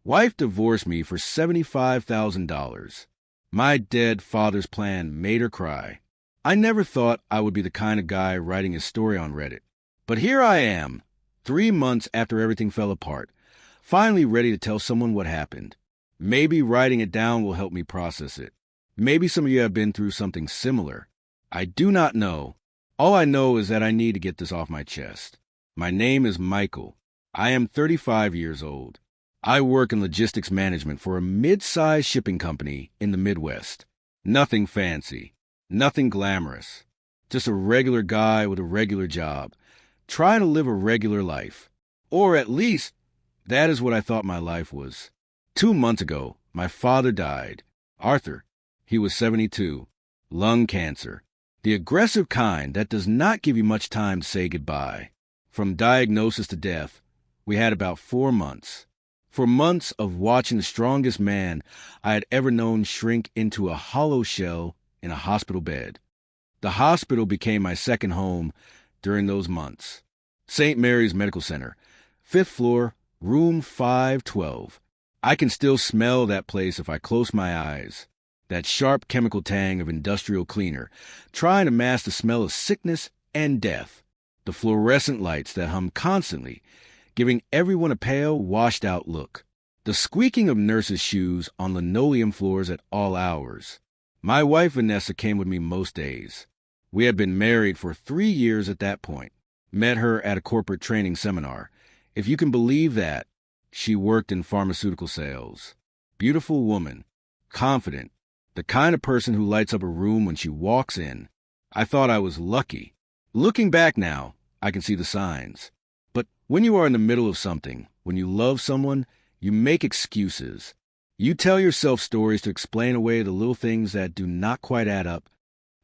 Wife divorced me for $75,000. My dead father's plan made her cry. I never thought I would be the kind of guy writing his story on Reddit. But here I am, 3 months after everything fell apart, finally ready to tell someone what happened. Maybe writing it down will help me process it. Maybe some of you have been through something similar. I do not know. All I know is that I need to get this off my chest. My name is Michael. I am 35 years old. I work in logistics management for a mid-sized shipping company in the Midwest. Nothing fancy. Nothing glamorous. Just a regular guy with a regular job, trying to live a regular life. Or at least, that is what I thought my life was. 2 months ago, my father died. Arthur. He was 72. Lung cancer. The aggressive kind that does not give you much time to say goodbye. From diagnosis to death, we had about 4 months. 4 months of watching the strongest man I had ever known shrink into a hollow shell in a hospital bed. The hospital became my second home during those months. St. Mary's Medical Center, 5th floor, room 512. I can still smell that place if I close my eyes. That sharp chemical tang of industrial cleaner, trying to mask the smell of sickness and death. The fluorescent lights that hum constantly, giving everyone a pale, washed-out look. The squeaking of nurses' shoes on linoleum floors at all hours. My wife, Vanessa, came with me most days. We had been married for 3 years at that point. Met her at a corporate training seminar. If you can believe that, she worked in pharmaceutical sales. Beautiful woman, confident, the kind of person who lights up a room when she walks in. I thought I was lucky. Looking back now, I can see the signs. But when you are in the middle of something, when you love someone, you make excuses. You tell yourself stories to explain away the little things that do not quite add up.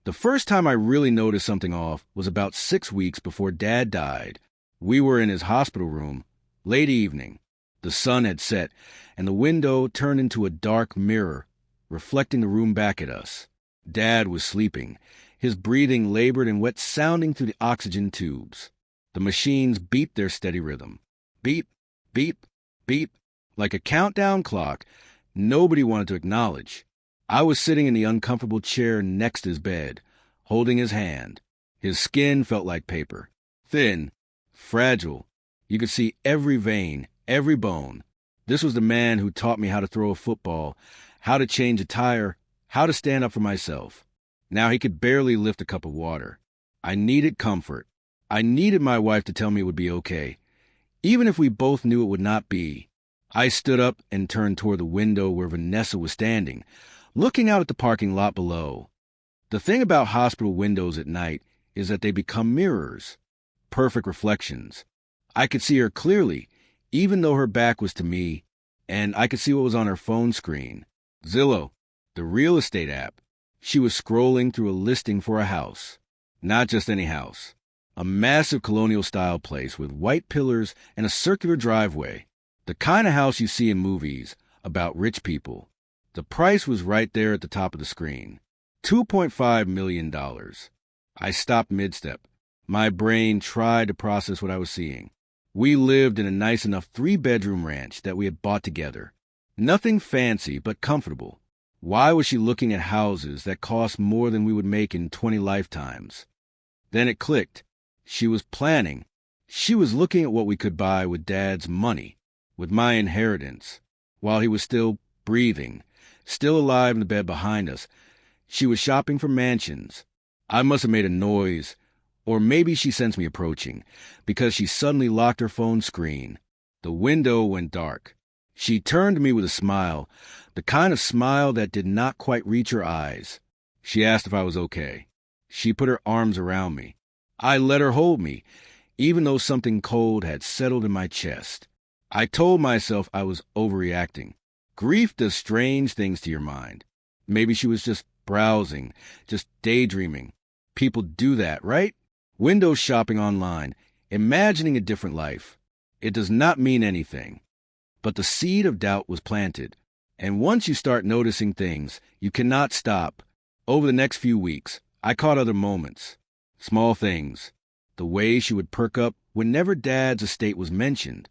The first time I really noticed something off was about 6 weeks before Dad died. We were in his hospital room, late evening. The sun had set, and the window turned into a dark mirror, reflecting the room back at us. Dad was sleeping, his breathing labored and wet sounding through the oxygen tubes. The machines beeped their steady rhythm. Beep, beep, beep, like a countdown clock nobody wanted to acknowledge. I was sitting in the uncomfortable chair next his bed, holding his hand. His skin felt like paper, thin, fragile. You could see every vein, every bone. This was the man who taught me how to throw a football, how to change a tire, how to stand up for myself. Now he could barely lift a cup of water. I needed comfort. I needed my wife to tell me it would be okay, even if we both knew it would not be. I stood up and turned toward the window where Vanessa was standing, looking out at the parking lot below. The thing about hospital windows at night is that they become mirrors, perfect reflections. I could see her clearly, even though her back was to me, and I could see what was on her phone screen. Zillow, the real estate app. She was scrolling through a listing for a house. Not just any house. A massive colonial-style place with white pillars and a circular driveway. The kind of house you see in movies about rich people. The price was right there at the top of the screen. $2.5 million. I stopped mid-step. My brain tried to process what I was seeing. We lived in a nice enough 3-bedroom ranch that we had bought together. Nothing fancy, but comfortable. Why was she looking at houses that cost more than we would make in 20 lifetimes? Then it clicked. She was planning. She was looking at what we could buy with Dad's money, with my inheritance, while he was still breathing, still alive in the bed behind us. She was shopping for mansions. I must have made a noise, or maybe she sensed me approaching, because she suddenly locked her phone screen. The window went dark. She turned to me with a smile, the kind of smile that did not quite reach her eyes. She asked if I was okay. She put her arms around me. I let her hold me, even though something cold had settled in my chest. I told myself I was overreacting. Grief does strange things to your mind. Maybe she was just browsing, just daydreaming. People do that, right? Window shopping online, imagining a different life. It does not mean anything. But the seed of doubt was planted. And once you start noticing things, you cannot stop. Over the next few weeks, I caught other moments. Small things. The way she would perk up whenever Dad's estate was mentioned.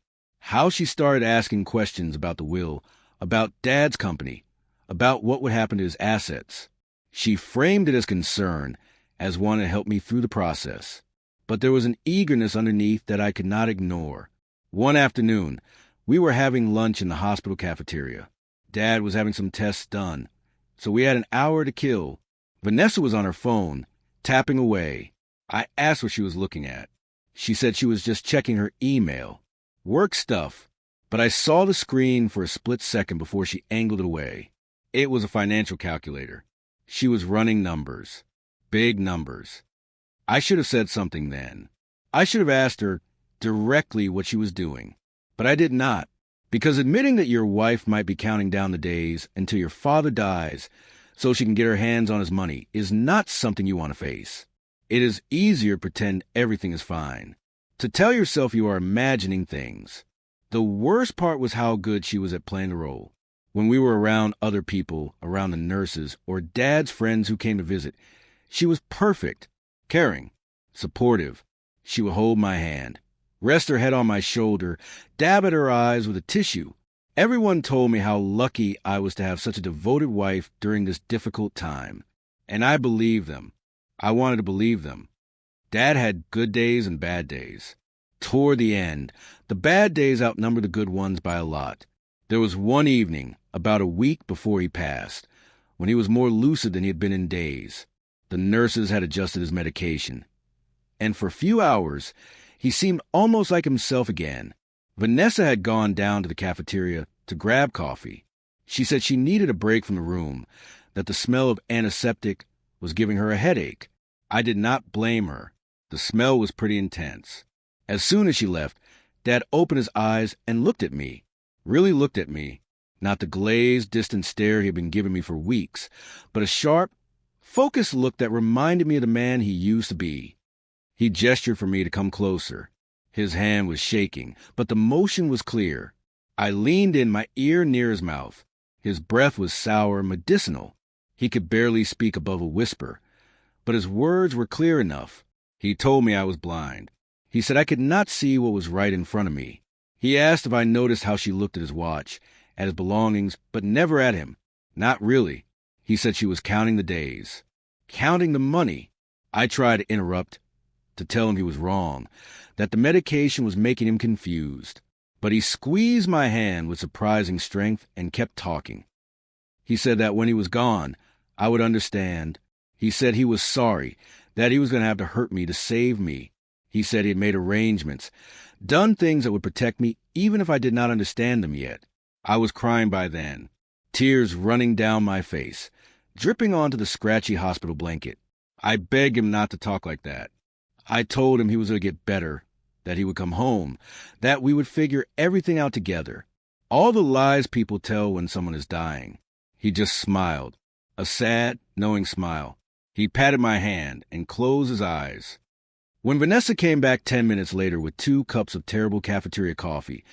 How she started asking questions about the will, about Dad's company, about what would happen to his assets. She framed it as concern, as one to help me through the process. But there was an eagerness underneath that I could not ignore. One afternoon, we were having lunch in the hospital cafeteria. Dad was having some tests done, so we had an hour to kill. Vanessa was on her phone, tapping away. I asked what she was looking at. She said she was just checking her email. Work stuff, but I saw the screen for a split second before she angled it away. It was a financial calculator. She was running numbers. Big numbers. I should have said something then. I should have asked her directly what she was doing. But I did not, because admitting that your wife might be counting down the days until your father dies so she can get her hands on his money is not something you want to face. It is easier to pretend everything is fine, to tell yourself you are imagining things. The worst part was how good she was at playing the role. When we were around other people, around the nurses, or Dad's friends who came to visit, she was perfect, caring, supportive. She would hold my hand, rest her head on my shoulder, dab at her eyes with a tissue. Everyone told me how lucky I was to have such a devoted wife during this difficult time. And I believed them. I wanted to believe them. Dad had good days and bad days. Toward the end, the bad days outnumbered the good ones by a lot. There was one evening, about a week before he passed, when he was more lucid than he had been in days. The nurses had adjusted his medication. And for a few hours, he seemed almost like himself again. Vanessa had gone down to the cafeteria to grab coffee. She said she needed a break from the room, that the smell of antiseptic was giving her a headache. I did not blame her. The smell was pretty intense. As soon as she left, Dad opened his eyes and looked at me. Really looked at me. Not the glazed, distant stare he had been giving me for weeks, but a sharp, focused look that reminded me of the man he used to be. He gestured for me to come closer. His hand was shaking, but the motion was clear. I leaned in, my ear near his mouth. His breath was sour, medicinal. He could barely speak above a whisper, but his words were clear enough. He told me I was blind. He said I could not see what was right in front of me. He asked if I noticed how she looked at his watch, at his belongings, but never at him. Not really. He said she was counting the days, counting the money. I tried to interrupt, to tell him he was wrong, that the medication was making him confused. But he squeezed my hand with surprising strength and kept talking. He said that when he was gone, I would understand. He said he was sorry, that he was going to have to hurt me to save me. He said he had made arrangements, done things that would protect me even if I did not understand them yet. I was crying by then, tears running down my face, dripping onto the scratchy hospital blanket. I begged him not to talk like that. I told him he was going to get better, that he would come home, that we would figure everything out together. All the lies people tell when someone is dying. He just smiled, a sad, knowing smile. He patted my hand and closed his eyes. When Vanessa came back 10 minutes later with 2 cups of terrible cafeteria coffee,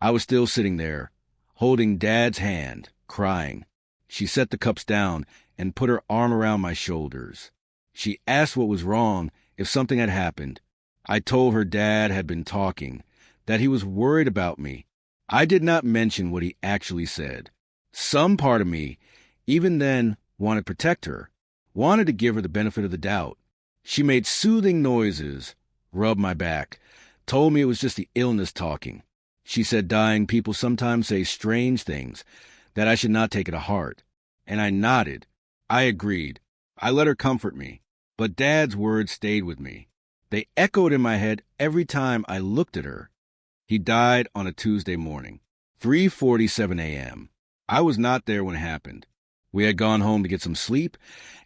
I was still sitting there, holding Dad's hand, crying. She set the cups down and put her arm around my shoulders. She asked what was wrong, if something had happened. I told her Dad had been talking, that he was worried about me. I did not mention what he actually said. Some part of me, even then, wanted to protect her, wanted to give her the benefit of the doubt. She made soothing noises, rubbed my back, told me it was just the illness talking. She said dying people sometimes say strange things, that I should not take it to heart. And I nodded. I agreed. I let her comfort me. But Dad's words stayed with me. They echoed in my head every time I looked at her. He died on a Tuesday morning, 3:47 a.m. I was not there when it happened. We had gone home to get some sleep,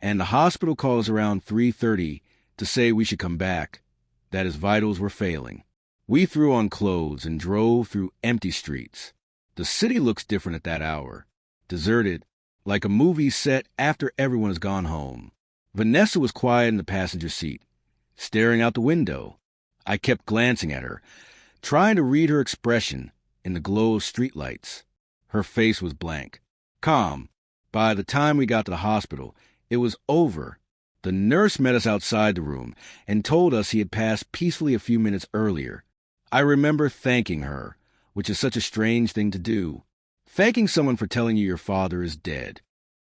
and the hospital called us around 3:30 to say we should come back, that his vitals were failing. We threw on clothes and drove through empty streets. The city looks different at that hour, deserted, like a movie set after everyone has gone home. Vanessa was quiet in the passenger seat, staring out the window. I kept glancing at her, trying to read her expression in the glow of streetlights. Her face was blank, calm. By the time we got to the hospital, it was over. The nurse met us outside the room and told us he had passed peacefully a few minutes earlier. I remember thanking her, which is such a strange thing to do. Thanking someone for telling you your father is dead.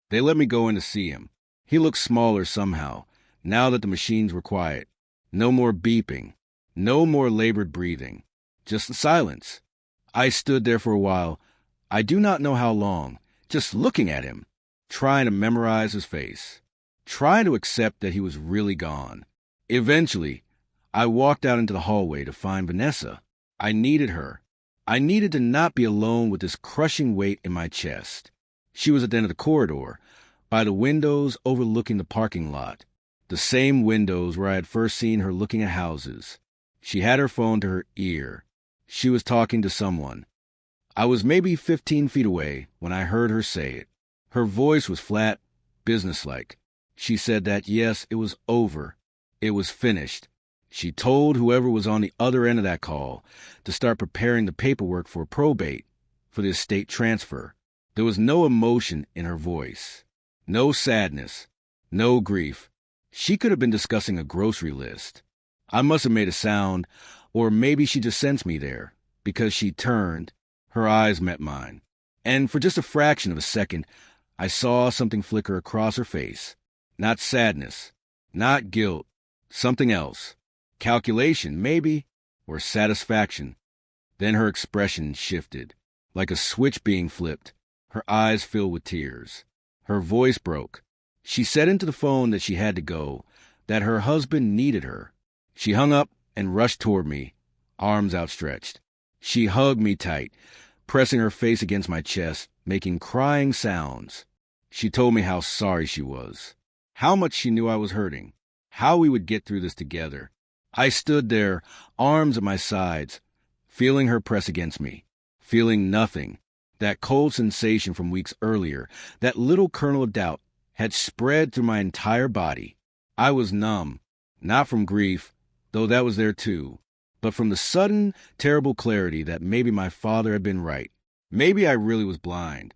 They let me go in to see him. He looked smaller somehow, now that the machines were quiet. No more beeping. No more labored breathing. Just silence. I stood there for a while, I do not know how long, just looking at him, trying to memorize his face, trying to accept that he was really gone. Eventually, I walked out into the hallway to find Vanessa. I needed her. I needed to not be alone with this crushing weight in my chest. She was at the end of the corridor, by the windows overlooking the parking lot, the same windows where I had first seen her looking at houses. She had her phone to her ear. She was talking to someone. I was maybe 15 feet away when I heard her say it. Her voice was flat, businesslike. She said that, yes, it was over. It was finished. She told whoever was on the other end of that call to start preparing the paperwork for probate, for the estate transfer. There was no emotion in her voice, no sadness, no grief. She could have been discussing a grocery list. I must have made a sound, or maybe she just sensed me there, because she turned, her eyes met mine, and for just a fraction of a second, I saw something flicker across her face. Not sadness, not guilt, something else. Calculation, maybe, or satisfaction. Then her expression shifted, like a switch being flipped. Her eyes filled with tears. Her voice broke. She said into the phone that she had to go, that her husband needed her. She hung up and rushed toward me, arms outstretched. She hugged me tight, pressing her face against my chest, making crying sounds. She told me how sorry she was, how much she knew I was hurting, how we would get through this together. I stood there, arms at my sides, feeling her press against me, feeling nothing. That cold sensation from weeks earlier, that little kernel of doubt, had spread through my entire body. I was numb, not from grief, though that was there too, but from the sudden, terrible clarity that maybe my father had been right. Maybe I really was blind.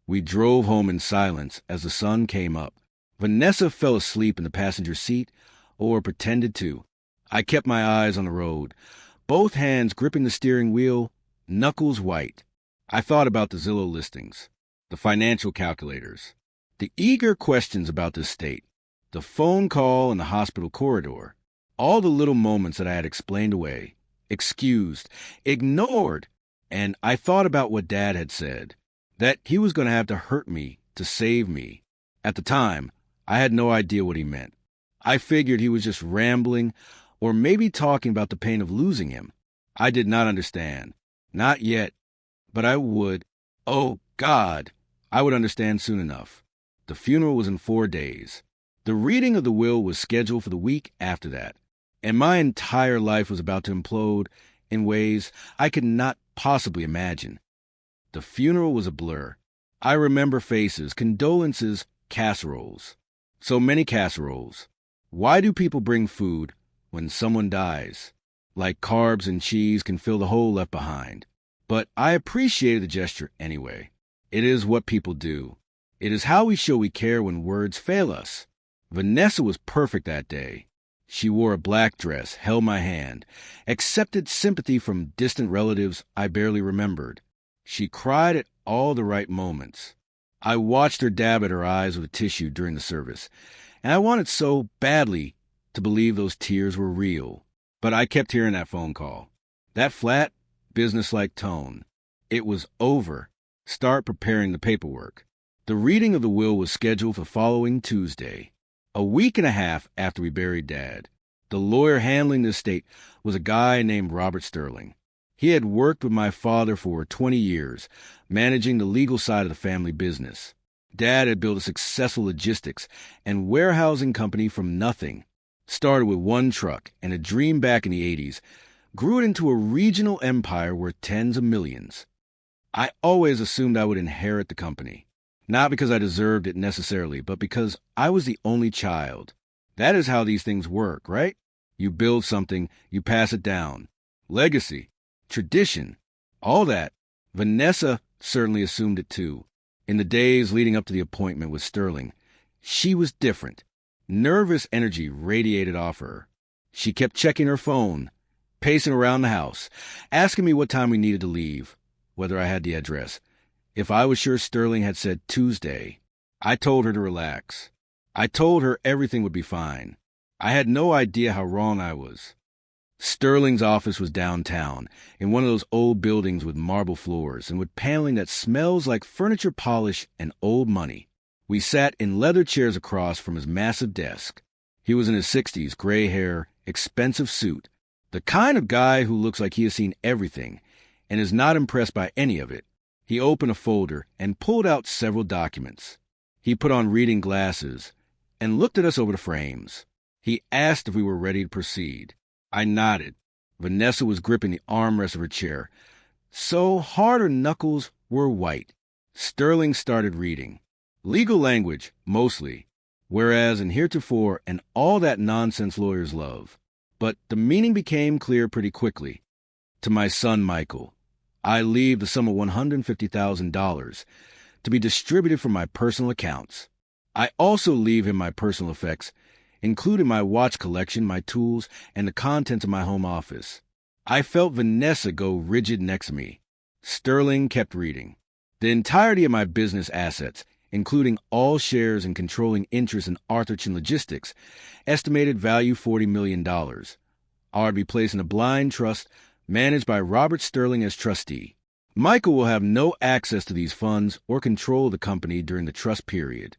We drove home in silence as the sun came up. Vanessa fell asleep in the passenger seat, or pretended to. I kept my eyes on the road, both hands gripping the steering wheel, knuckles white. I thought about the Zillow listings, the financial calculators, the eager questions about this state, the phone call in the hospital corridor, all the little moments that I had explained away, excused, ignored, and I thought about what Dad had said, that he was going to have to hurt me to save me. At the time, I had no idea what he meant. I figured he was just rambling, or maybe talking about the pain of losing him. I did not understand. Not yet. But I would. Oh, God! I would understand soon enough. The funeral was in 4 days. The reading of the will was scheduled for the week after that. And my entire life was about to implode in ways I could not possibly imagine. The funeral was a blur. I remember faces, condolences, casseroles. So many casseroles. Why do people bring food when someone dies? Like carbs and cheese can fill the hole left behind. But I appreciated the gesture anyway. It is what people do. It is how we show we care when words fail us. Vanessa was perfect that day. She wore a black dress, held my hand, accepted sympathy from distant relatives I barely remembered. She cried at all the right moments. I watched her dab at her eyes with a tissue during the service, and I wanted so badly to believe those tears were real. But I kept hearing that phone call. That flat, businesslike tone. It was over. Start preparing the paperwork. The reading of the will was scheduled for following Tuesday, a week and a half after we buried Dad. The lawyer handling the estate was a guy named Robert Sterling. He had worked with my father for 20 years, managing the legal side of the family business. Dad had built a successful logistics and warehousing company from nothing. Started with one truck and a dream back in the 80s, grew it into a regional empire worth tens of millions. I always assumed I would inherit the company. Not because I deserved it necessarily, but because I was the only child. That is how these things work, right? You build something, you pass it down. Legacy, tradition, all that. Vanessa certainly assumed it too. In the days leading up to the appointment with Sterling, she was different. Nervous energy radiated off her. She kept checking her phone, pacing around the house, asking me what time we needed to leave, whether I had the address. If I was sure Sterling had said Tuesday, I told her to relax. I told her everything would be fine. I had no idea how wrong I was. Sterling's office was downtown, in one of those old buildings with marble floors and with paneling that smells like furniture polish and old money. We sat in leather chairs across from his massive desk. He was in his 60s, gray hair, expensive suit, the kind of guy who looks like he has seen everything and is not impressed by any of it. He opened a folder and pulled out several documents. He put on reading glasses and looked at us over the frames. He asked if we were ready to proceed. I nodded. Vanessa was gripping the armrest of her chair, so hard her knuckles were white. Sterling started reading. Legal language, mostly, whereas and heretofore and all that nonsense lawyers love. But the meaning became clear pretty quickly. To my son, Michael, I leave the sum of $150,000 to be distributed from my personal accounts. I also leave him my personal effects, including my watch collection, my tools, and the contents of my home office. I felt Vanessa go rigid next to me. Sterling kept reading. The entirety of my business assets, including all shares and controlling interest in Arthurton Logistics, estimated value $40 million, are to be placed in a blind trust managed by Robert Sterling as trustee. Michael will have no access to these funds or control the company during the trust period.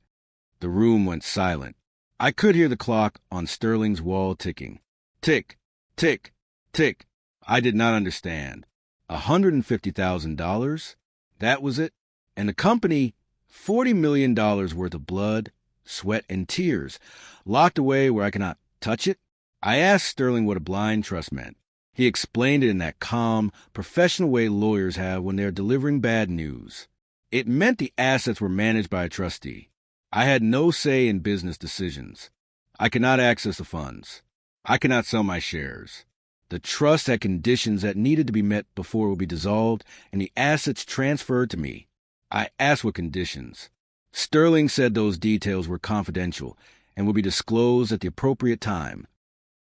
The room went silent. I could hear the clock on Sterling's wall ticking. Tick, tick, tick. I did not understand. $150,000? That was it? And the company, $40 million worth of blood, sweat, and tears, locked away where I cannot touch it? I asked Sterling what a blind trust meant. He explained it in that calm, professional way lawyers have when they're delivering bad news. It meant the assets were managed by a trustee. I had no say in business decisions. I could not access the funds. I could not sell my shares. The trust had conditions that needed to be met before it would be dissolved and the assets transferred to me. I asked what conditions. Sterling said those details were confidential and would be disclosed at the appropriate time.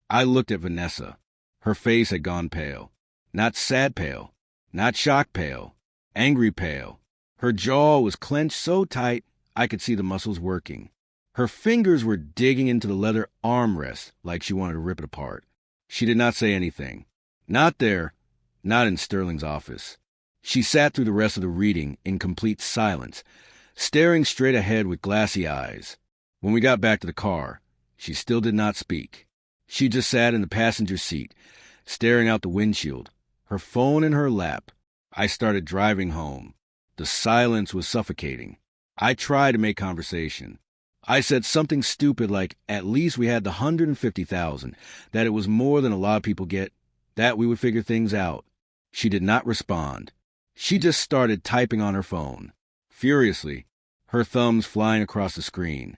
I looked at Vanessa. Her face had gone pale. Not sad pale. Not shock pale. Angry pale. Her jaw was clenched so tight I could see the muscles working. Her fingers were digging into the leather armrest like she wanted to rip it apart. She did not say anything. Not there. Not in Sterling's office. She sat through the rest of the reading in complete silence, staring straight ahead with glassy eyes. When we got back to the car, she still did not speak. She just sat in the passenger seat, staring out the windshield, her phone in her lap. I started driving home. The silence was suffocating. I tried to make conversation. I said something stupid like, at least we had the $150,000, that it was more than a lot of people get, that we would figure things out. She did not respond. She just started typing on her phone, furiously, her thumbs flying across the screen.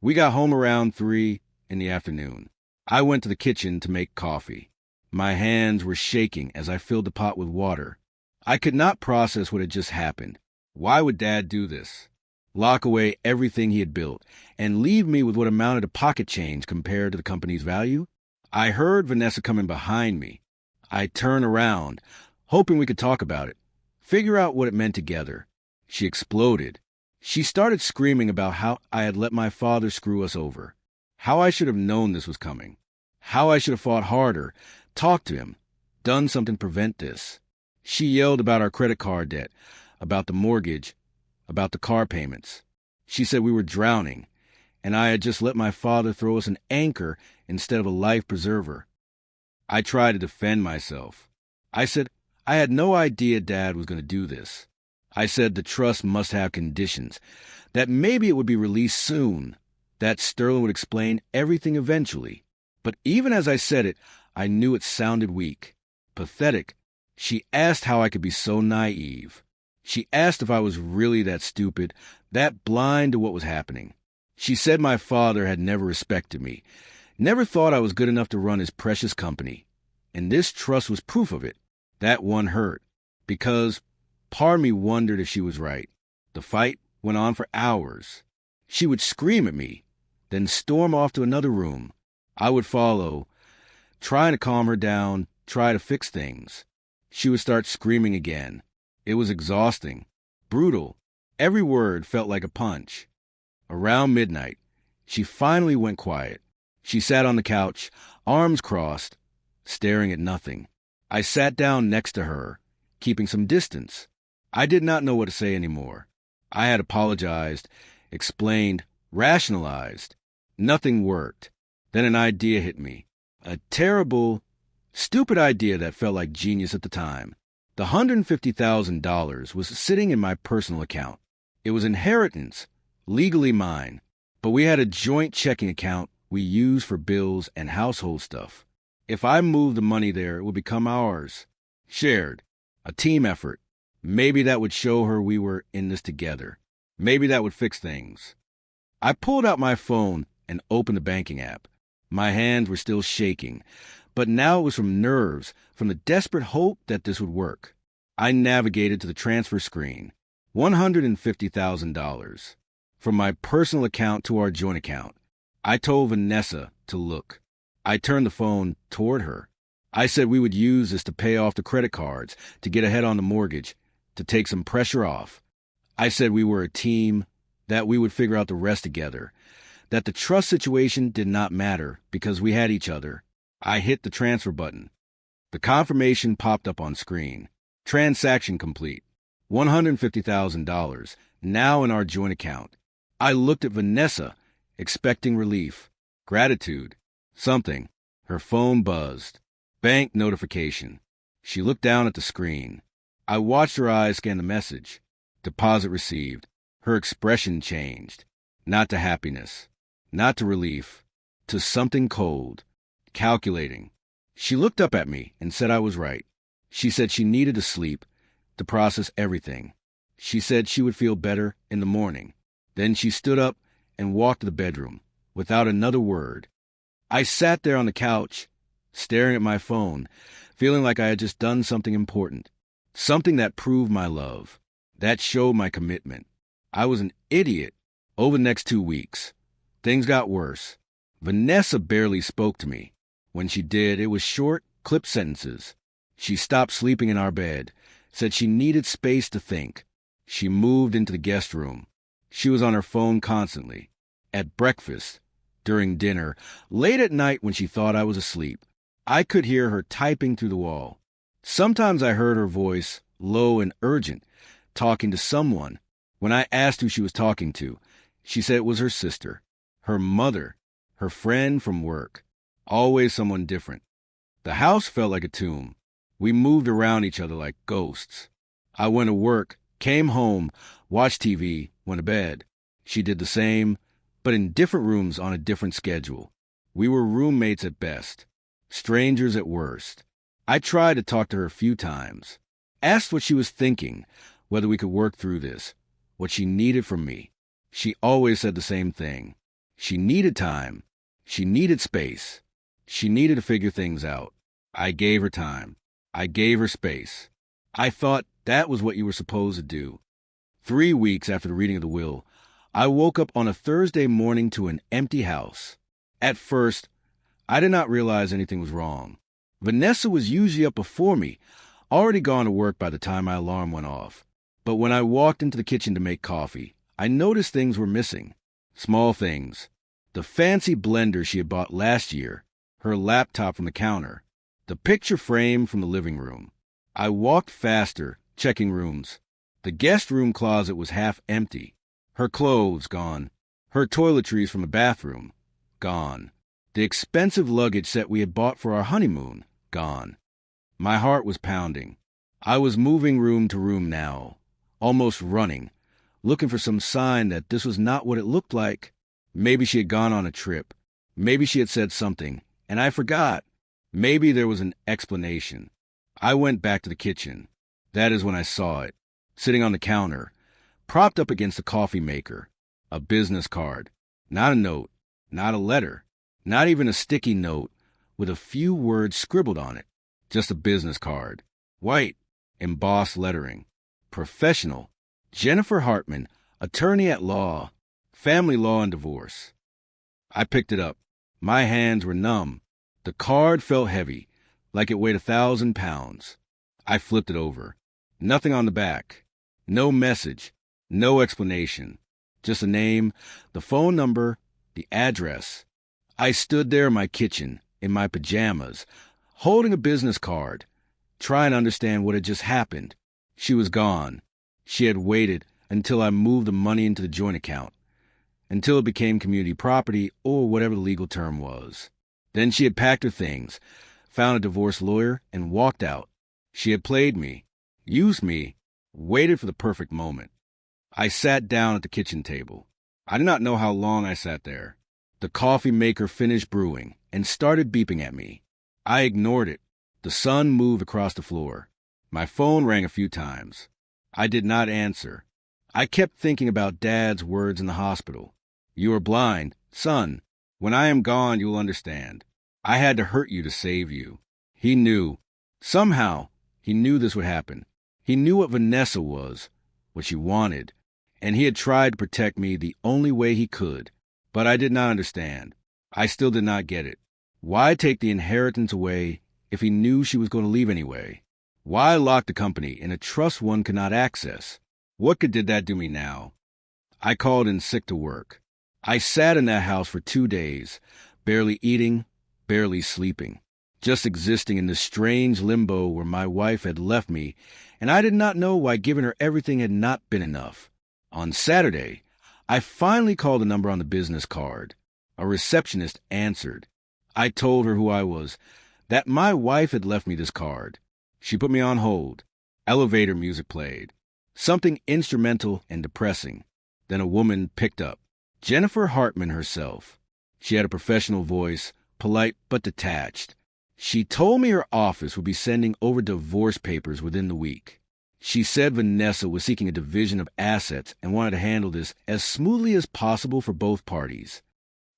We got home around 3 in the afternoon. I went to the kitchen to make coffee. My hands were shaking as I filled the pot with water. I could not process what had just happened. Why would Dad do this? Lock away everything he had built, and leave me with what amounted to pocket change compared to the company's value? I heard Vanessa coming behind me. I turned around, hoping we could talk about it, figure out what it meant together. She exploded. She started screaming about how I had let my father screw us over, how I should have known this was coming, how I should have fought harder, talked to him, done something to prevent this. She yelled about our credit card debt, about the mortgage, about the car payments. She said we were drowning, and I had just let my father throw us an anchor instead of a life preserver. I tried to defend myself. I said I had no idea Dad was going to do this. I said the trust must have conditions, that maybe it would be released soon, that Sterling would explain everything eventually. But even as I said it, I knew it sounded weak, pathetic. She asked how I could be so naive. She asked if I was really that stupid, that blind to what was happening. She said my father had never respected me, never thought I was good enough to run his precious company. And this trust was proof of it. That one hurt, because part of me wondered if she was right. The fight went on for hours. She would scream at me, then storm off to another room. I would follow, trying to calm her down, try to fix things. She would start screaming again. It was exhausting, brutal. Every word felt like a punch. Around midnight, she finally went quiet. She sat on the couch, arms crossed, staring at nothing. I sat down next to her, keeping some distance. I did not know what to say anymore. I had apologized, explained, rationalized. Nothing worked. Then an idea hit me. A terrible, stupid idea that felt like genius at the time. The $150,000 was sitting in my personal account. It was inheritance, legally mine, but we had a joint checking account we used for bills and household stuff. If I moved the money there, it would become ours. Shared. A team effort. Maybe that would show her we were in this together. Maybe that would fix things. I pulled out my phone and opened the banking app. My hands were still shaking, but now it was from nerves, from the desperate hope that this would work. I navigated to the transfer screen. $150,000. From my personal account to our joint account. I told Vanessa to look. I turned the phone toward her. I said we would use this to pay off the credit cards, to get ahead on the mortgage, to take some pressure off. I said we were a team, that we would figure out the rest together, that the trust situation did not matter because we had each other. I hit the transfer button. The confirmation popped up on screen. Transaction complete. $150,000, now in our joint account. I looked at Vanessa, expecting relief, gratitude, something. Her phone buzzed. Bank notification. She looked down at the screen. I watched her eyes scan the message. Deposit received. Her expression changed. Not to happiness. Not to relief. To something cold. Calculating. She looked up at me and said I was right. She said she needed to sleep, to process everything. She said she would feel better in the morning. Then she stood up and walked to the bedroom, without another word. I sat there on the couch, staring at my phone, feeling like I had just done something important. Something that proved my love. That showed my commitment. I was an idiot. Over the next 2 weeks, things got worse. Vanessa barely spoke to me. When she did, it was short, clipped sentences. She stopped sleeping in our bed, said she needed space to think. She moved into the guest room. She was on her phone constantly. At breakfast, during dinner, late at night when she thought I was asleep. I could hear her typing through the wall. Sometimes I heard her voice, low and urgent, talking to someone. When I asked who she was talking to, she said it was her sister, her mother, her friend from work. Always someone different. The house felt like a tomb. We moved around each other like ghosts. I went to work, came home, watched TV, went to bed. She did the same, but in different rooms on a different schedule. We were roommates at best, strangers at worst. I tried to talk to her a few times, asked what she was thinking, whether we could work through this, what she needed from me. She always said the same thing. She needed time. She needed space. She needed to figure things out. I gave her time. I gave her space. I thought that was what you were supposed to do. 3 weeks after the reading of the will, I woke up on a Thursday morning to an empty house. At first, I did not realize anything was wrong. Vanessa was usually up before me, already gone to work by the time my alarm went off. But when I walked into the kitchen to make coffee, I noticed things were missing. Small things. The fancy blender she had bought last year, her laptop from the counter, the picture frame from the living room. I walked faster, checking rooms. The guest room closet was half empty. Her clothes gone. Her toiletries from the bathroom gone. The expensive luggage set we had bought for our honeymoon gone. My heart was pounding. I was moving room to room now, almost running, looking for some sign that this was not what it looked like. Maybe she had gone on a trip. Maybe she had said something, and I forgot. Maybe there was an explanation. I went back to the kitchen. That is when I saw it, sitting on the counter, propped up against the coffee maker. A business card. Not a note, not a letter, not even a sticky note with a few words scribbled on it. Just a business card. White, embossed lettering. Professional. Jennifer Hartman, attorney at law. Family law and divorce. I picked it up. My hands were numb. The card felt heavy, like it weighed 1,000 pounds. I flipped it over. Nothing on the back. No message. No explanation. Just a name, the phone number, the address. I stood there in my kitchen, in my pajamas, holding a business card, trying to understand what had just happened. She was gone. She had waited until I moved the money into the joint account, until it became community property or whatever the legal term was. Then she had packed her things, found a divorce lawyer, and walked out. She had played me, used me, waited for the perfect moment. I sat down at the kitchen table. I did not know how long I sat there. The coffee maker finished brewing and started beeping at me. I ignored it. The sun moved across the floor. My phone rang a few times. I did not answer. I kept thinking about Dad's words in the hospital. You are blind. Son, when I am gone, you will understand. I had to hurt you to save you. He knew. Somehow, he knew this would happen. He knew what Vanessa was, what she wanted, and he had tried to protect me the only way he could. But I did not understand. I still did not get it. Why take the inheritance away if he knew she was going to leave anyway? Why lock the company in a trust one could not access? What good did that do me now? I called in sick to work. I sat in that house for 2 days, barely eating, barely sleeping, just existing in this strange limbo where my wife had left me, and I did not know why giving her everything had not been enough. On Saturday, I finally called the number on the business card. A receptionist answered. I told her who I was, that my wife had left me this card. She put me on hold. Elevator music played. Something instrumental and depressing. Then a woman picked up. Jennifer Hartman herself. She had a professional voice, polite but detached. She told me her office would be sending over divorce papers within the week. She said Vanessa was seeking a division of assets and wanted to handle this as smoothly as possible for both parties.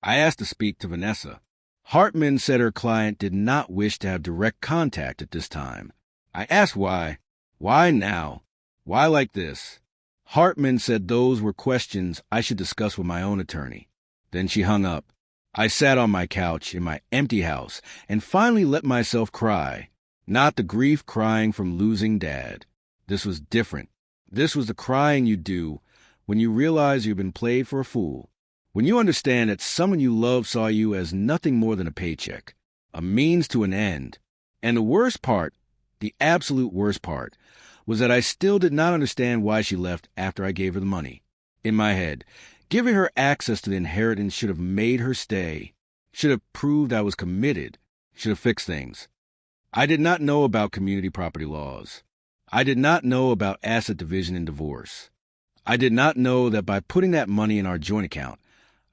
I asked to speak to Vanessa. Hartman said her client did not wish to have direct contact at this time. I asked why. Why now? Why like this? Hartman said those were questions I should discuss with my own attorney. Then she hung up. I sat on my couch in my empty house and finally let myself cry. Not the grief crying from losing Dad. This was different. This was the crying you do when you realize you've been played for a fool. When you understand that someone you love saw you as nothing more than a paycheck, a means to an end. And the worst part, the absolute worst part, was that I still did not understand why she left after I gave her the money. In my head, giving her access to the inheritance should have made her stay, should have proved I was committed, should have fixed things. I did not know about community property laws. I did not know about asset division and divorce. I did not know that by putting that money in our joint account,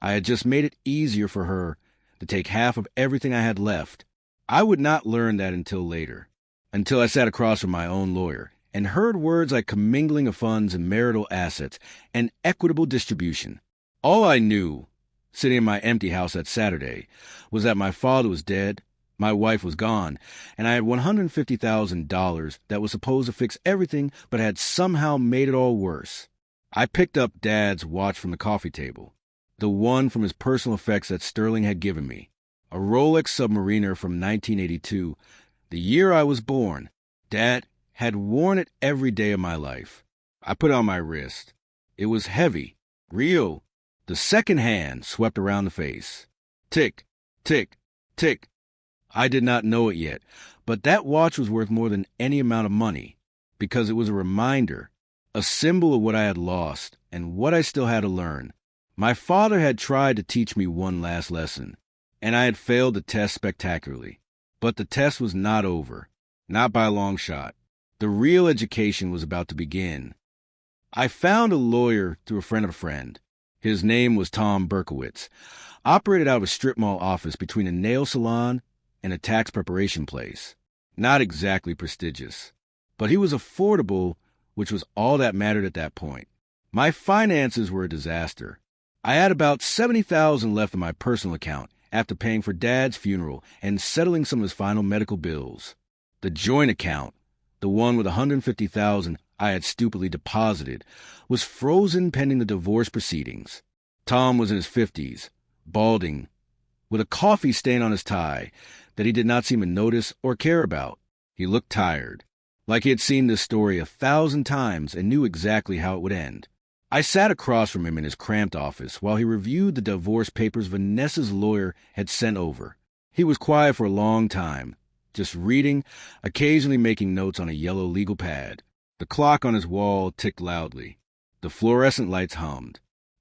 I had just made it easier for her to take half of everything I had left. I would not learn that until later, until I sat across from my own lawyer and heard words like commingling of funds and marital assets and equitable distribution. All I knew, sitting in my empty house that Saturday, was that my father was dead, my wife was gone, and I had $150,000 that was supposed to fix everything but had somehow made it all worse. I picked up Dad's watch from the coffee table, the one from his personal effects that Sterling had given me, a Rolex Submariner from 1982, the year I was born. Dad had worn it every day of my life. I put it on my wrist. It was heavy, real. The second hand swept around the face. Tick, tick, tick. I did not know it yet, but that watch was worth more than any amount of money, because it was a reminder, a symbol of what I had lost and what I still had to learn. My father had tried to teach me one last lesson, and I had failed the test spectacularly. But the test was not over, not by a long shot. The real education was about to begin. I found a lawyer through a friend of a friend. His name was Tom Berkowitz, operated out of a strip mall office between a nail salon and a tax preparation place. Not exactly prestigious, but he was affordable, which was all that mattered at that point. My finances were a disaster. I had about $70,000 left in my personal account after paying for Dad's funeral and settling some of his final medical bills. The joint account, the one with $150,000 I had stupidly deposited, was frozen pending the divorce proceedings. Tom was in his 50s, balding, with a coffee stain on his tie that he did not seem to notice or care about. He looked tired, like he had seen this story 1,000 times and knew exactly how it would end. I sat across from him in his cramped office while he reviewed the divorce papers Vanessa's lawyer had sent over. He was quiet for a long time, just reading, occasionally making notes on a yellow legal pad. The clock on his wall ticked loudly. The fluorescent lights hummed.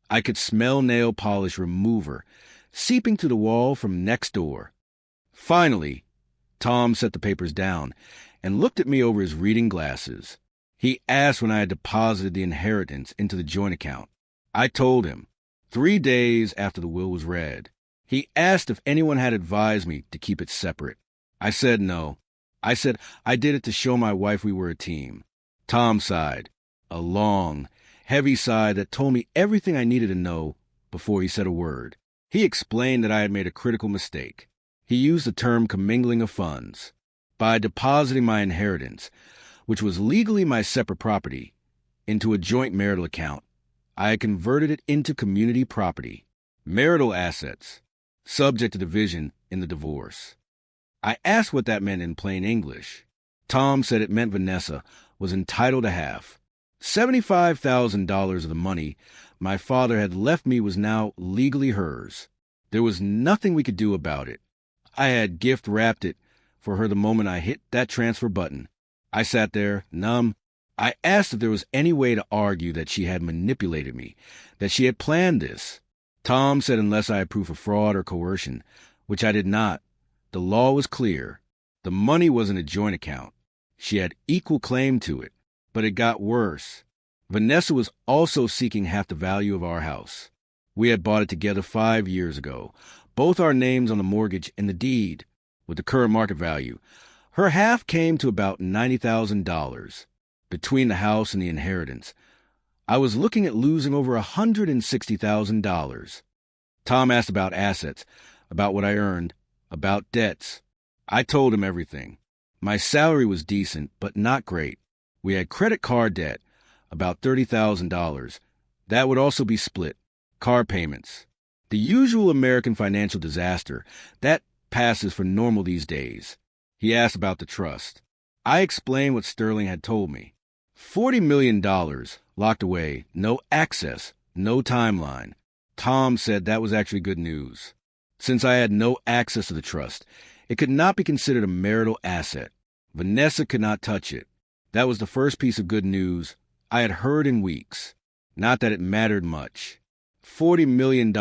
I could smell nail polish remover seeping through the wall from next door. Finally, Tom set the papers down and looked at me over his reading glasses. He asked when I had deposited the inheritance into the joint account. I told him, 3 days after the will was read. He asked if anyone had advised me to keep it separate. I said no. I said I did it to show my wife we were a team. Tom sighed, a long, heavy sigh that told me everything I needed to know before he said a word. He explained that I had made a critical mistake. He used the term commingling of funds. By depositing my inheritance, which was legally my separate property, into a joint marital account, I had converted it into community property, marital assets, subject to division in the divorce. I asked what that meant in plain English. Tom said it meant Vanessa was entitled to half. $75,000 of the money my father had left me was now legally hers. There was nothing we could do about it. I had gift-wrapped it for her the moment I hit that transfer button. I sat there, numb. I asked if there was any way to argue that she had manipulated me, that she had planned this. Tom said unless I had proof of fraud or coercion, which I did not, the law was clear. The money was in a joint account. She had equal claim to it. But it got worse. Vanessa was also seeking half the value of our house. We had bought it together 5 years ago, both our names on the mortgage and the deed, with the current market value. Her half came to about $90,000 between the house and the inheritance. I was looking at losing over $160,000. Tom asked about assets, about what I earned, about debts. I told him everything. My salary was decent, but not great. We had credit card debt, about $30,000. That would also be split. Car payments. The usual American financial disaster. That passes for normal these days. He asked about the trust. I explained what Sterling had told me. $40 million locked away, no access, no timeline. Tom said that was actually good news. Since I had no access to the trust, it could not be considered a marital asset. Vanessa could not touch it. That was the first piece of good news I had heard in weeks. Not that it mattered much. $40 million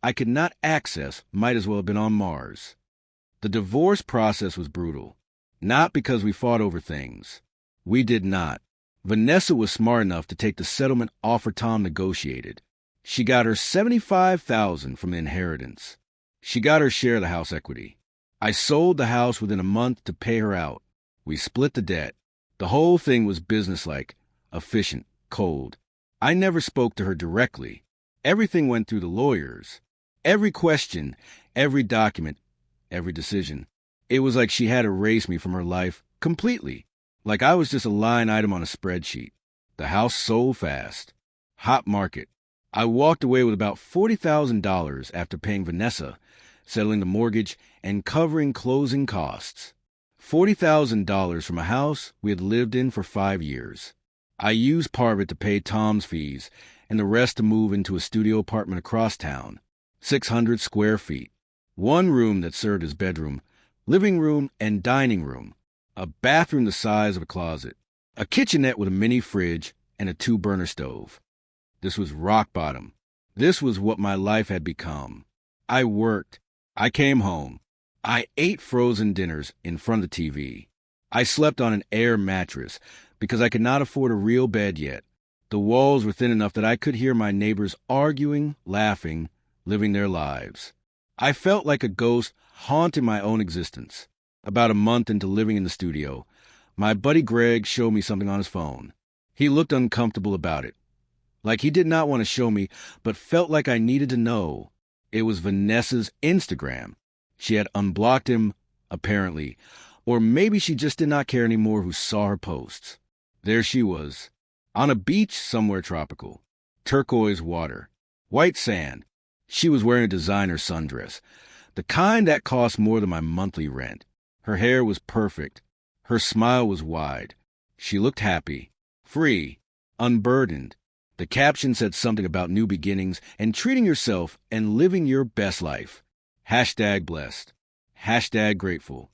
I could not access might as well have been on Mars. The divorce process was brutal. Not because we fought over things. We did not. Vanessa was smart enough to take the settlement offer Tom negotiated. She got her $75,000 from the inheritance. She got her share of the house equity. I sold the house within a month to pay her out. We split the debt. The whole thing was businesslike, efficient, cold. I never spoke to her directly. Everything went through the lawyers. Every question, every document, every decision. It was like she had erased me from her life completely. Like I was just a line item on a spreadsheet. The house sold fast. Hot market. I walked away with about $40,000 after paying Vanessa, settling the mortgage, and covering closing costs. $40,000 from a house we had lived in for 5 years. I used part of it to pay Tom's fees and the rest to move into a studio apartment across town, 600 square feet. One room that served as bedroom, living room, and dining room. A bathroom the size of a closet. A kitchenette with a mini fridge and a 2-burner stove. This was rock bottom. This was what my life had become. I worked. I came home. I ate frozen dinners in front of the TV. I slept on an air mattress because I could not afford a real bed yet. The walls were thin enough that I could hear my neighbors arguing, laughing, living their lives. I felt like a ghost haunting my own existence. About a month into living in the studio, my buddy Greg showed me something on his phone. He looked uncomfortable about it. Like he did not want to show me, but felt like I needed to know. It was Vanessa's Instagram. She had unblocked him, apparently, or maybe she just did not care anymore who saw her posts. There she was, on a beach somewhere tropical, turquoise water, white sand. She was wearing a designer sundress. The kind that cost more than my monthly rent. Her hair was perfect. Her smile was wide. She looked happy, free, unburdened. The caption said something about new beginnings and treating yourself and living your best life. Hashtag blessed. Hashtag grateful.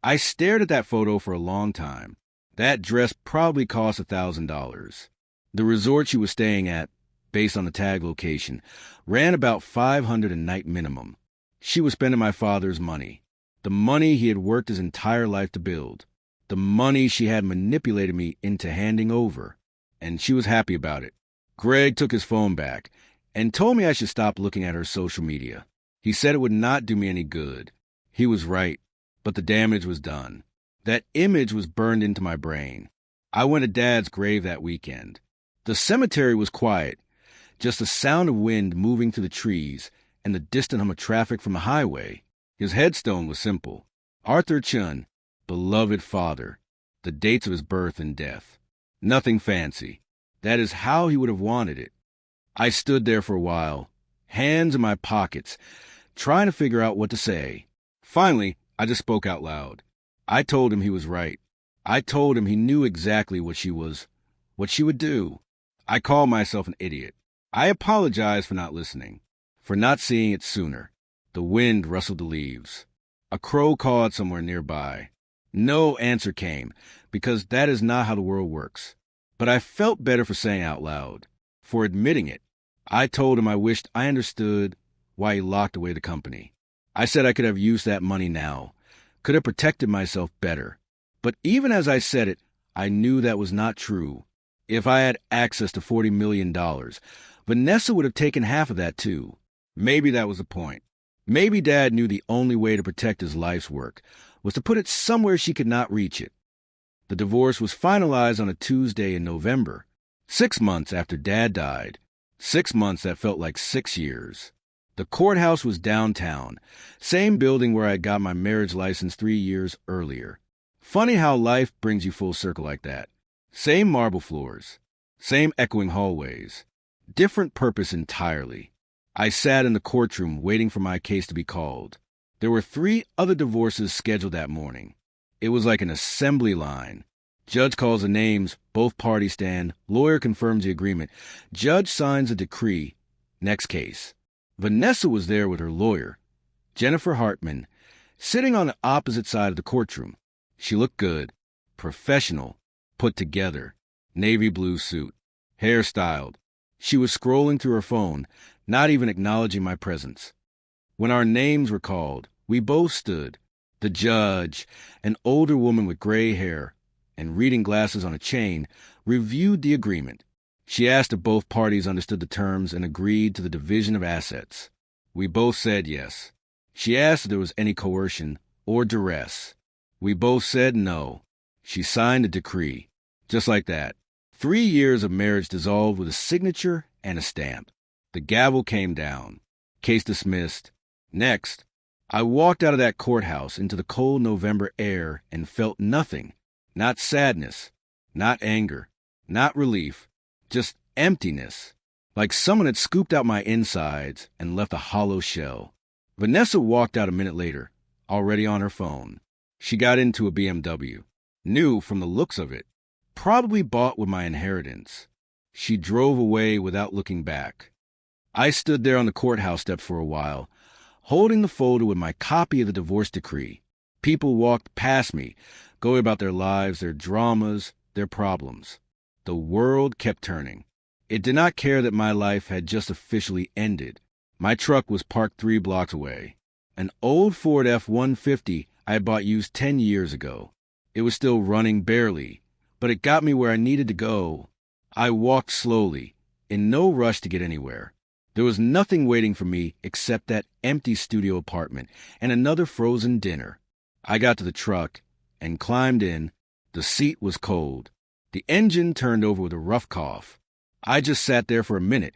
I stared at that photo for a long time. That dress probably cost $1,000. The resort she was staying at, based on the tag location, ran about $500 a night minimum. She was spending my father's money. The money he had worked his entire life to build. The money she had manipulated me into handing over. And she was happy about it. Greg took his phone back and told me I should stop looking at her social media. He said it would not do me any good. He was right, but the damage was done. That image was burned into my brain. I went to Dad's grave that weekend. The cemetery was quiet, just the sound of wind moving through the trees and the distant hum of traffic from the highway. His headstone was simple. Arthur Chun, beloved father. The dates of his birth and death. Nothing fancy. That is how he would have wanted it. I stood there for a while, hands in my pockets, trying to figure out what to say. Finally, I just spoke out loud. I told him he was right. I told him he knew exactly what she would do. I called myself an idiot. I apologized for not listening, for not seeing it sooner. The wind rustled the leaves. A crow cawed somewhere nearby. No answer came, because that is not how the world works. But I felt better for saying out loud, for admitting it. I told him I wished I understood why he locked away the company. I said I could have used that money now, could have protected myself better. But even as I said it, I knew that was not true. If I had access to $40 million, Vanessa would have taken half of that too. Maybe that was the point. Maybe Dad knew the only way to protect his life's work was to put it somewhere she could not reach it. The divorce was finalized on a Tuesday in November, 6 months after Dad died. 6 months that felt like 6 years. The courthouse was downtown, same building where I got my marriage license 3 years earlier. Funny how life brings you full circle like that. Same marble floors, same echoing hallways, different purpose entirely. I sat in the courtroom waiting for my case to be called. There were 3 other divorces scheduled that morning. It was like an assembly line. Judge calls the names, both parties stand, lawyer confirms the agreement, judge signs a decree. Next case. Vanessa was there with her lawyer, Jennifer Hartman, sitting on the opposite side of the courtroom. She looked good, professional, put together, navy blue suit, hair styled. She was scrolling through her phone, not even acknowledging my presence. When our names were called, we both stood. The judge, an older woman with gray hair and reading glasses on a chain, reviewed the agreement. She asked if both parties understood the terms and agreed to the division of assets. We both said yes. She asked if there was any coercion or duress. We both said no. She signed a decree. Just like that. 3 years of marriage dissolved with a signature and a stamp. The gavel came down. Case dismissed. Next, I walked out of that courthouse into the cold November air and felt nothing. Not sadness, not anger, not relief, just emptiness. Like someone had scooped out my insides and left a hollow shell. Vanessa walked out a minute later, already on her phone. She got into a BMW. New from the looks of it. Probably bought with my inheritance. She drove away without looking back. I stood there on the courthouse steps for a while, holding the folder with my copy of the divorce decree. People walked past me, going about their lives, their dramas, their problems. The world kept turning. It did not care that my life had just officially ended. My truck was parked 3 blocks away. An old Ford F-150 I had bought used 10 years ago. It was still running barely, but it got me where I needed to go. I walked slowly, in no rush to get anywhere. There was nothing waiting for me except that empty studio apartment and another frozen dinner. I got to the truck and climbed in. The seat was cold. The engine turned over with a rough cough. I just sat there for a minute,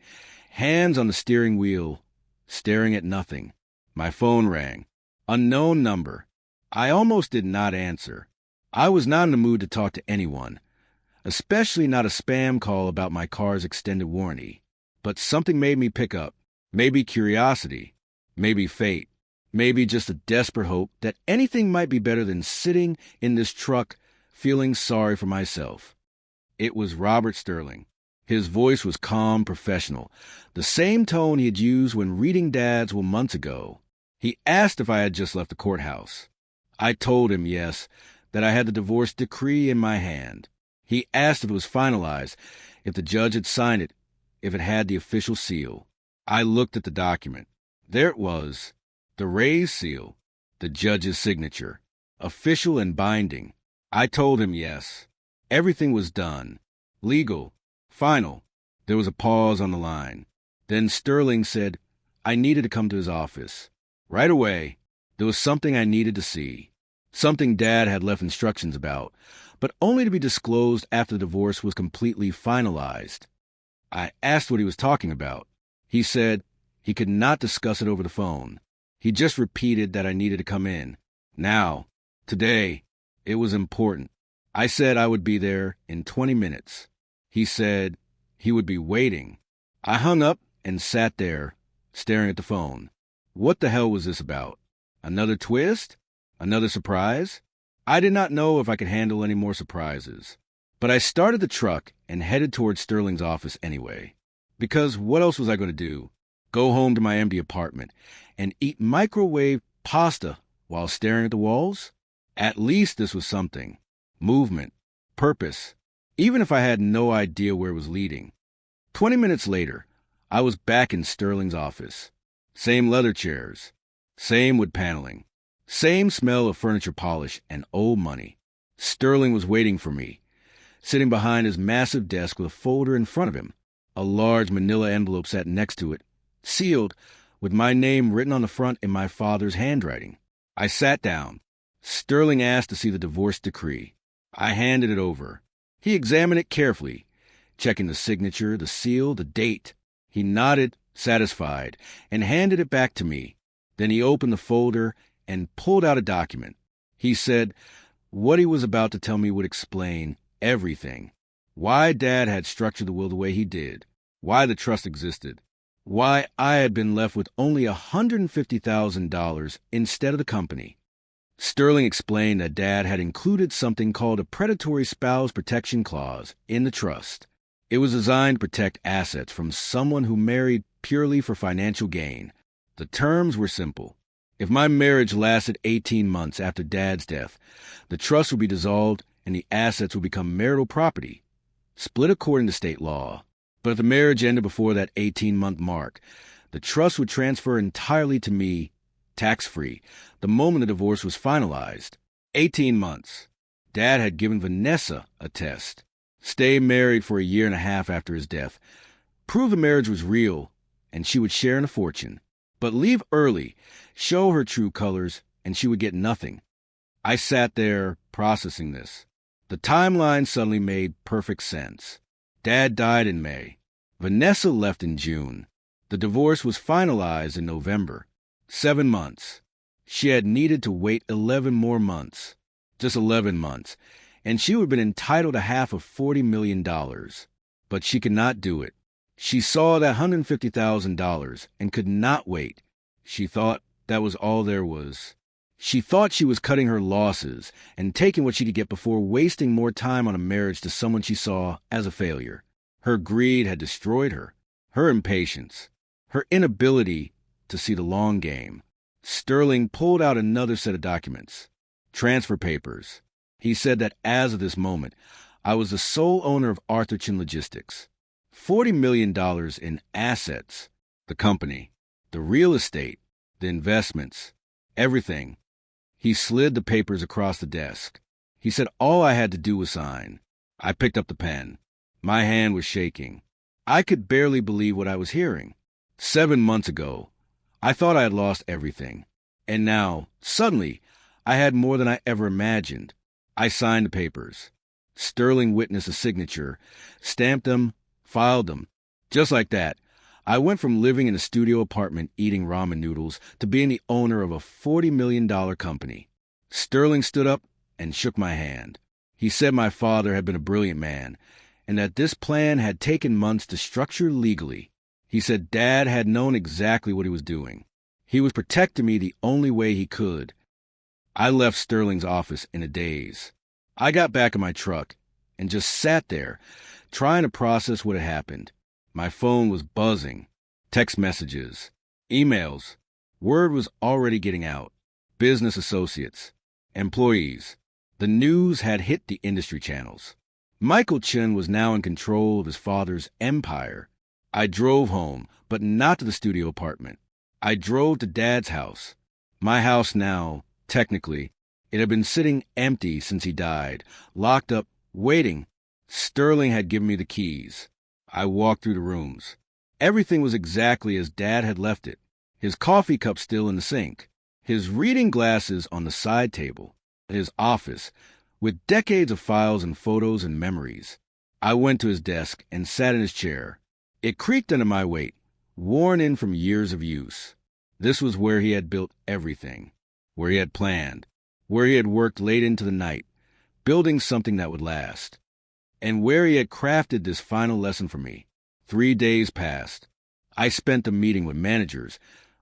hands on the steering wheel, staring at nothing. My phone rang. Unknown number. I almost did not answer. I was not in the mood to talk to anyone, especially not a spam call about my car's extended warranty. But something made me pick up. Maybe curiosity. Maybe fate. Maybe just a desperate hope that anything might be better than sitting in this truck feeling sorry for myself. It was Robert Sterling. His voice was calm, professional, the same tone he had used when reading Dad's will months ago. He asked if I had just left the courthouse. I told him yes, that I had the divorce decree in my hand. He asked if it was finalized, if the judge had signed it, if it had the official seal. I looked at the document. There it was, the raised seal, the judge's signature, official and binding. I told him yes. Everything was done. Legal. Final. There was a pause on the line. Then Sterling said I needed to come to his office. Right away, there was something I needed to see. Something Dad had left instructions about, but only to be disclosed after the divorce was completely finalized. I asked what he was talking about. He said he could not discuss it over the phone. He just repeated that I needed to come in. Now, today, it was important. I said I would be there in 20 minutes. He said he would be waiting. I hung up and sat there, staring at the phone. What the hell was this about? Another twist? Another surprise? I did not know if I could handle any more surprises. But I started the truck and headed toward Sterling's office anyway. Because what else was I going to do? Go home to my empty apartment and eat microwave pasta while staring at the walls? At least this was something. Movement. Purpose. Even if I had no idea where it was leading. 20 minutes later, I was back in Sterling's office. Same leather chairs. Same wood paneling. Same smell of furniture polish and old money. Sterling was waiting for me, sitting behind his massive desk with a folder in front of him. A large manila envelope sat next to it, sealed, with my name written on the front in my father's handwriting. I sat down. Sterling asked to see the divorce decree. I handed it over. He examined it carefully, checking the signature, the seal, the date. He nodded, satisfied, and handed it back to me. Then he opened the folder and pulled out a document. He said what he was about to tell me would explain everything. Why Dad had structured the will the way he did. Why the trust existed. Why I had been left with only $150,000 instead of the company. Sterling explained that Dad had included something called a predatory spouse protection clause in the trust. It was designed to protect assets from someone who married purely for financial gain. The terms were simple. If my marriage lasted 18 months after Dad's death, the trust would be dissolved and the assets would become marital property, split according to state law. But if the marriage ended before that 18-month mark, the trust would transfer entirely to me, tax-free, the moment the divorce was finalized. 18 months. Dad had given Vanessa a test. Stay married for a year and a half after his death. Prove the marriage was real, and she would share in a fortune. But leave early, show her true colors, and she would get nothing. I sat there processing this. The timeline suddenly made perfect sense. Dad died in May. Vanessa left in June. The divorce was finalized in November. 7 months. She had needed to wait 11 more months. Just 11 months. And she would have been entitled to half of $40 million. But she could not do it. She saw that $150,000 and could not wait. She thought that was all there was. She thought she was cutting her losses and taking what she could get before wasting more time on a marriage to someone she saw as a failure. Her greed had destroyed her. Her impatience. Her inability to see the long game. Sterling pulled out another set of documents. Transfer papers. He said that as of this moment, I was the sole owner of Arthur Chin Logistics. $40 million in assets. The company. The real estate. The investments. Everything. He slid the papers across the desk. He said all I had to do was sign. I picked up the pen. My hand was shaking. I could barely believe what I was hearing. 7 months ago, I thought I had lost everything. And now, suddenly, I had more than I ever imagined. I signed the papers. Sterling witnessed a signature, stamped them, filed them. Just like that, I went from living in a studio apartment eating ramen noodles to being the owner of a $40 million company. Sterling stood up and shook my hand. He said my father had been a brilliant man, and that this plan had taken months to structure legally. He said Dad had known exactly what he was doing. He was protecting me the only way he could. I left Sterling's office in a daze. I got back in my truck and just sat there, trying to process what had happened. My phone was buzzing. Text messages, emails. Word was already getting out. Business associates, employees. The news had hit the industry channels. Michael Chen was now in control of his father's empire. I drove home, but not to the studio apartment. I drove to Dad's house. My house now, technically. It had been sitting empty since he died, locked up, waiting. Sterling had given me the keys. I walked through the rooms. Everything was exactly as Dad had left it. His coffee cup still in the sink. His reading glasses on the side table. His office, with decades of files and photos and memories. I went to his desk and sat in his chair. It creaked under my weight, worn in from years of use. This was where he had built everything, where he had planned, where he had worked late into the night, building something that would last, and where he had crafted this final lesson for me. 3 days passed. I spent a meeting with managers,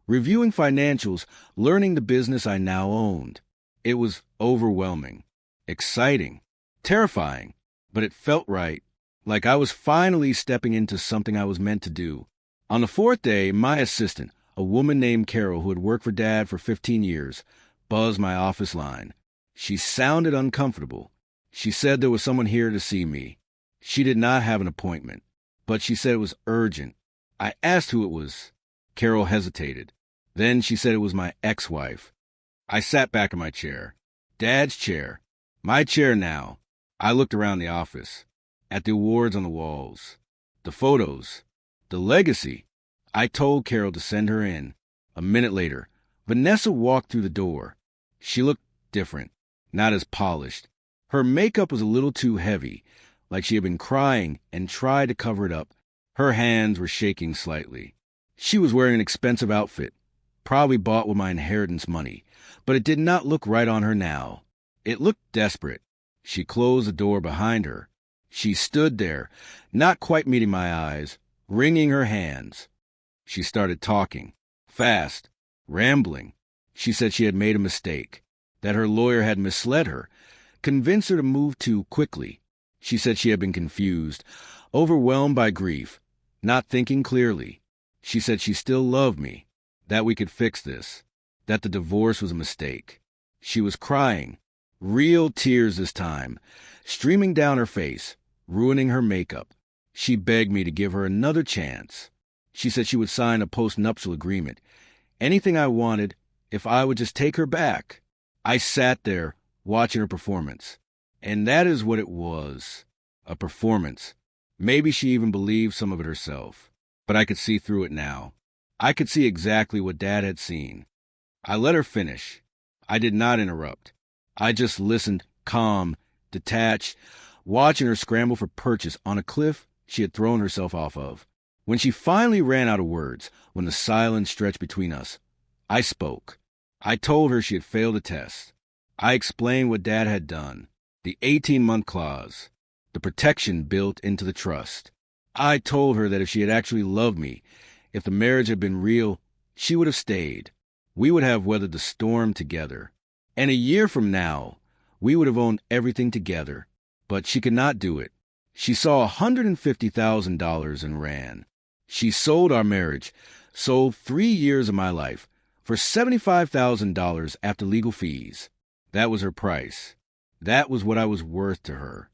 reviewing financials, learning the business I now owned. It was overwhelming, exciting, terrifying, but it felt right, like I was finally stepping into something I was meant to do. On the 4th day, my assistant, a woman named Carol who had worked for Dad for 15 years, buzzed my office line. She sounded uncomfortable. She said there was someone here to see me. She did not have an appointment, but she said it was urgent. I asked who it was. Carol hesitated. Then she said it was my ex-wife. I sat back in my chair. Dad's chair. My chair now. I looked around the office, at the awards on the walls, the photos, the legacy. I told Carol to send her in. A minute later, Vanessa walked through the door. She looked different, not as polished. Her makeup was a little too heavy, like she had been crying and tried to cover it up. Her hands were shaking slightly. She was wearing an expensive outfit, probably bought with my inheritance money, but it did not look right on her now. It looked desperate. She closed the door behind her. She stood there, not quite meeting my eyes, wringing her hands. She started talking, fast, rambling. She said she had made a mistake, that her lawyer had misled her, convinced her to move too quickly. She said she had been confused, overwhelmed by grief, not thinking clearly. She said she still loved me, that we could fix this, that the divorce was a mistake. She was crying, real tears this time, streaming down her face, ruining her makeup. She begged me to give her another chance. She said she would sign a post-nuptial agreement, anything I wanted, if I would just take her back. I sat there, watching her performance. And that is what it was, a performance. Maybe she even believed some of it herself. But I could see through it now. I could see exactly what Dad had seen. I let her finish. I did not interrupt. I just listened, calm, detached, watching her scramble for purchase on a cliff she had thrown herself off of. When she finally ran out of words, when the silence stretched between us, I spoke. I told her she had failed a test. I explained what Dad had done, the 18-month clause, the protection built into the trust. I told her that if she had actually loved me, if the marriage had been real, she would have stayed. We would have weathered the storm together. And a year from now, we would have owned everything together. But she could not do it. She saw $150,000 and ran. She sold our marriage, sold 3 years of my life, for $75,000 after legal fees. That was her price. That was what I was worth to her.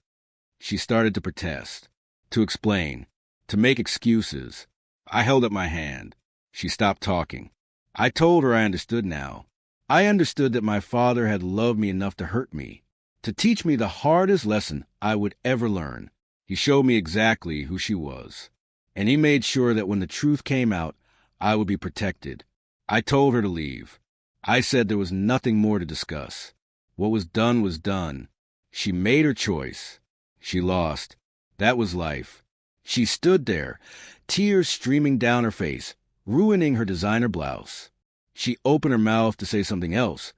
She started to protest, to explain, to make excuses. I held up my hand. She stopped talking. I told her I understood now. I understood that my father had loved me enough to hurt me, to teach me the hardest lesson I would ever learn. He showed me exactly who she was, and he made sure that when the truth came out, I would be protected. I told her to leave. I said there was nothing more to discuss. What was done was done. She made her choice. She lost. That was life. She stood there, tears streaming down her face, ruining her designer blouse. She opened her mouth to say something else,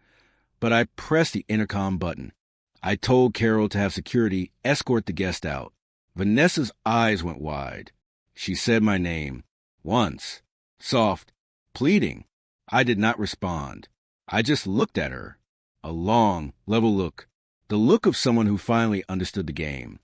but I pressed the intercom button. I told Carol to have security escort the guest out. Vanessa's eyes went wide. She said my name, once, soft, pleading. I did not respond. I just looked at her. A long, level look. The look of someone who finally understood the game.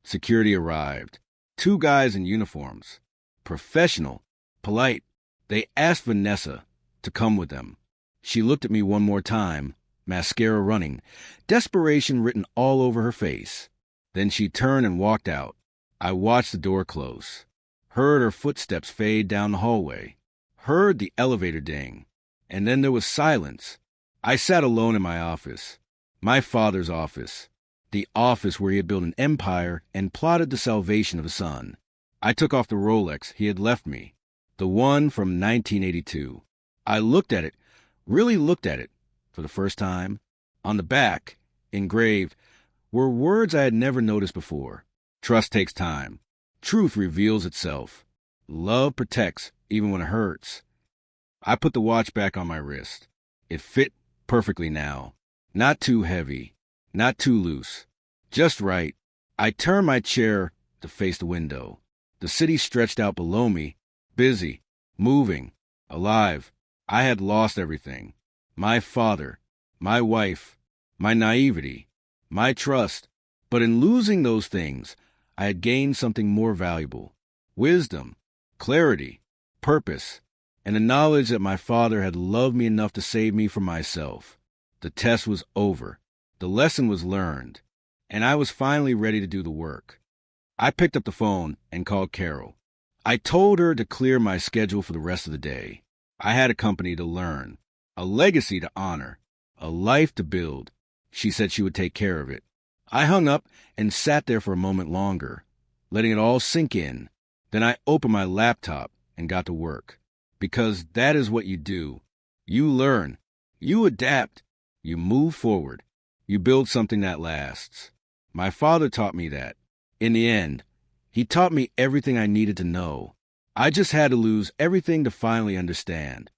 Security arrived. 2 guys in uniforms. Professional. Polite. They asked Vanessa to come with them. She looked at me one more time, mascara running, desperation written all over her face. Then she turned and walked out. I watched the door close. Heard her footsteps fade down the hallway. Heard the elevator ding. And then there was silence. I sat alone in my office. My father's office. The office where he had built an empire and plotted the salvation of a son. I took off the Rolex he had left me. The one from 1982. I looked at it, really looked at it, for the first time. On the back, engraved, were words I had never noticed before. Trust takes time. Truth reveals itself. Love protects, even when it hurts. I put the watch back on my wrist. It fit perfectly now. Not too heavy, not too loose. Just right. I turned my chair to face the window. The city stretched out below me, busy, moving, alive. I had lost everything. My father, my wife, my naivety, my trust. But in losing those things, I had gained something more valuable. Wisdom, clarity, purpose, and the knowledge that my father had loved me enough to save me from myself. The test was over. The lesson was learned. And I was finally ready to do the work. I picked up the phone and called Carol. I told her to clear my schedule for the rest of the day. I had a company to learn, a legacy to honor, a life to build. She said she would take care of it. I hung up and sat there for a moment longer, letting it all sink in. Then I opened my laptop and got to work. Because that is what you do. You learn. You adapt. You move forward. You build something that lasts. My father taught me that. In the end, he taught me everything I needed to know. I just had to lose everything to finally understand.